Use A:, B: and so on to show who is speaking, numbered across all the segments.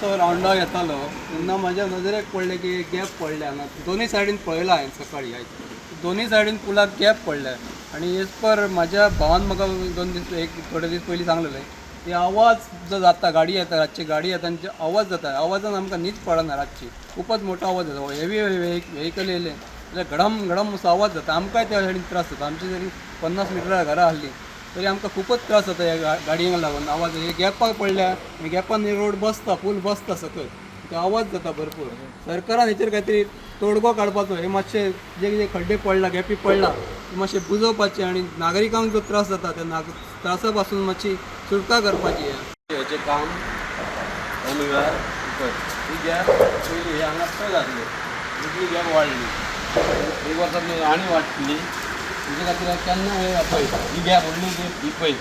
A: तो रावंडाक येतालो तेन्ना म्हाज्या नजरेक पडलें की गॅप पडले हांगा दोनूय सायडीन पळयला हांवें सकाळी आयज दोनूय सायडीन पुलाक गॅप पडले आनी एज पर म्हाज्या भावान म्हाका 2 दीस थोडे दीस पयलीं सांगलेलें ते आवाज जो जाता गाडी येता रातची गाडी येता आनी आवाज जाता आवाजान आमकां न्हीद पडना रातची खूपच मोठो आवाज जाता हेवी व्हेकल येयले जाल्यार घडम घडम असो आवाज जाता आमकांय त्या सायडीन त्रास जाता आमची जरी 50 मिटरा घरा आहली तरी आमकां खूपच त्रास जाता ह्या गाडयांक लागून आवाज हे गॅपाक पडल्या गॅपान रोड बसता पूल बसता सकयल तो आवाज जाता भरपूर सरकारान हेचेर काहीतरी तोडगो काडपाचो हे मातशे जे खड्डे पडला गॅपी पडला ते मातशे बुजोवपाचे आणि नागरिकांक जो त्रास जाता त्या त्रासा पासून मातशी सुटका करपाची हेचें काम ही गॅप पयली हांगा चड जातली इतली गॅप वाडली एक वर्सांत आनी वाडटली तेजे खातीर केन्ना पळय ही गॅप व्हडली गॅप ही पळय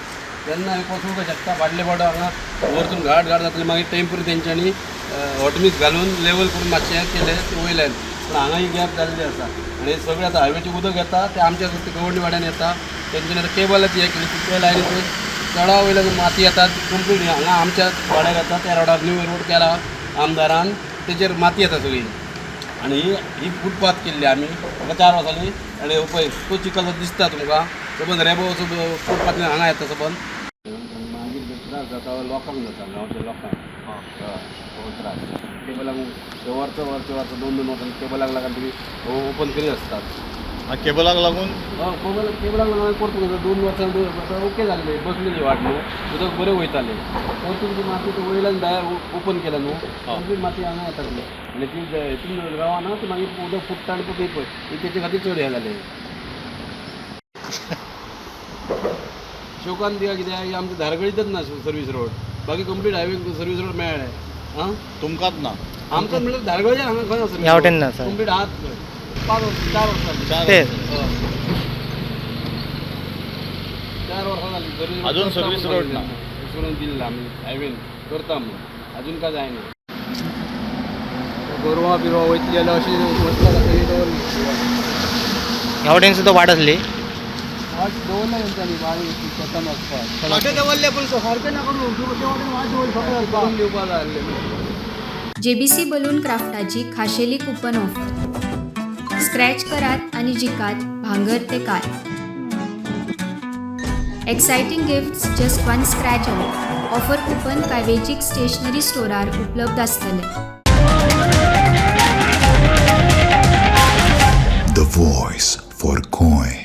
A: तेन्ना पसूंक शकता फाटले फावट हांगा वरतून घाट जातले मागीर टेम्परी तेंच्यांनी हॉटमिक्स घालून लेवल करून मातशें केलें वयल्यान पूण हांगा ही गॅप जाल्ली आसा आनी सगळें आतां हायवेचें उदक येता तें आमच्या गवंडी वाड्यान येता तेंच्यांनी आतां केबलाची हे केली त्या लायनीचेर चडा वयल्यान माती येता कंप्लीट हांगा आमच्या वाड्यार येता त्या रोडार न्यू रोड केला आमदारान तेचेर माती येता सगळी आनी ही फुटपाथ केल्ली आमी म्हाका 4 वर्सांनी आनी पळय तो चिखल दिसता तुमकां सबंद रेबो फुटपाथ हांगा येता सबंद मागीर त्रास जाता लोकांक जाता गांवच्या लोकांक त्रास केबलाक वर्स 2 वर्सांनी केबलाक लागून तुमी ओपन करीत आसतात
B: केबलाक लागून
A: केबलाक लागून परतून 2 वर्सां ओके जाल्ले बसलेली वाट न्हू उदक बरें वयतालें परतून ती माती वयल्यान भायर ओपन केला न्हू परतून माती हांगा येताली आनी ती हितून रावना ती मागीर उदक फुट्टा आनी ती पळय तेचे खातीर चड हें जालें शोकान दिया कित्याक आमचे धारगळीतच ना सर्वीस रोड बाकी कंप्लीट हायवे सर्वीस रोड मेळ्ळे आं
B: तुमकांच ना
A: आमकां म्हणल्यार धारगळच्या हांगा खंय सर्वीस
C: ह्या वाटेन ना सर
A: कंप्लीट आहात 4 वर्सां 4 वर्सां जाली सर्वीस
B: अजून सर्वीस रोड ना
A: करून दिल्ला आमी हायवेन करता म्हणून अजून काय जायना गोरवां बिरवां वयतली जाल्यार अशी वचपाक दवरली
C: ह्या वाटेन सुद्दां वाट आसली
A: वाट दवरल्या तेंच्यांनी बारी शेतान वचपाक वाटे दवरले पूण सारकें नाका ते वाटेन वाट दवरली करून दिवपाक जाय आसलें
D: JBC बलून क्राफ्टाची खाशेली कूपन ऑफर स्क्रॅच करात आणि जिकात भांगर ते car exciting gifts just 1 scratch away offer coupon काय वेजीक स्टेशनरी स्टोरार उपलब्ध आसतले
E: The voice for coin.